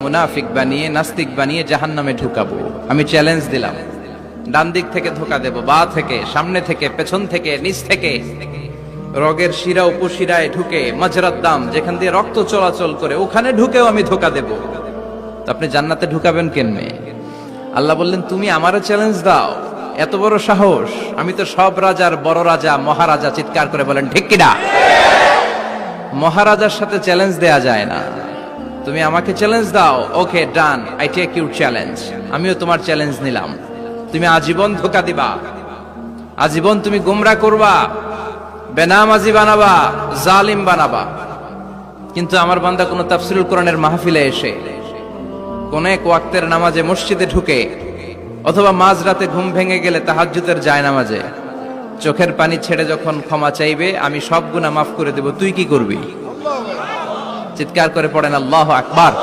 মুনাফিক বানিয়ে নাস্তিক বানিয়ে জাহান্নামে ঢুকাবো। আমি চ্যালেঞ্জ দিলাম, ডান দিক থেকে ধোকা দেব, বা থেকে, সামনে থেকে, পেছন থেকে, নিচ থেকে, রগের শিরা উপশিরায় ঢুকে, মাজরাত দাম যেখান দিয়ে রক্ত চলাচল করে ওখানে ঢুকেও আমি ধোকা দেব। তো আপনি জান্নাতে ঢুকাবেন কেমনে? আল্লাহ বললেন, তুমি আমারও চ্যালেঞ্জ দাও। এত বড় সাহস! আমি তো সব রাজার বড় রাজা, মহারাজা। চিৎকার করে বলেন ঠিক কিনা? মহারাজার সাথে চ্যালেঞ্জ দেয়া যায় না। তুমি আমাকে চ্যালেঞ্জ দাও, ওকে ডান, আই টেক ইউর চ্যালেঞ্জ। আমিও তোমার চ্যালেঞ্জ নিলাম। তুমি আজীবন ধোঁকা দিবা, আজীবন তুমি গুমরা করবা, বেনামাজি বানাবা, জালিম বানাবা। কিন্তু আমার বান্দা কোন তাফসীরুল কোরআনের মাহফিলে এসে, কোন এক ওয়াক্তের নামাজে মসজিদে ঢুকে, অথবা মাঝরাতে ঘুম ভেঙে গেলে তাহাজ্জুদের জায়নামাজে চোখের পানি ছেড়ে যখন ক্ষমা চাইবে, আমি সব গুনাহ মাফ করে দেব। তুই কি করবি? চিৎকার করে পড়েন আল্লাহু আকবার।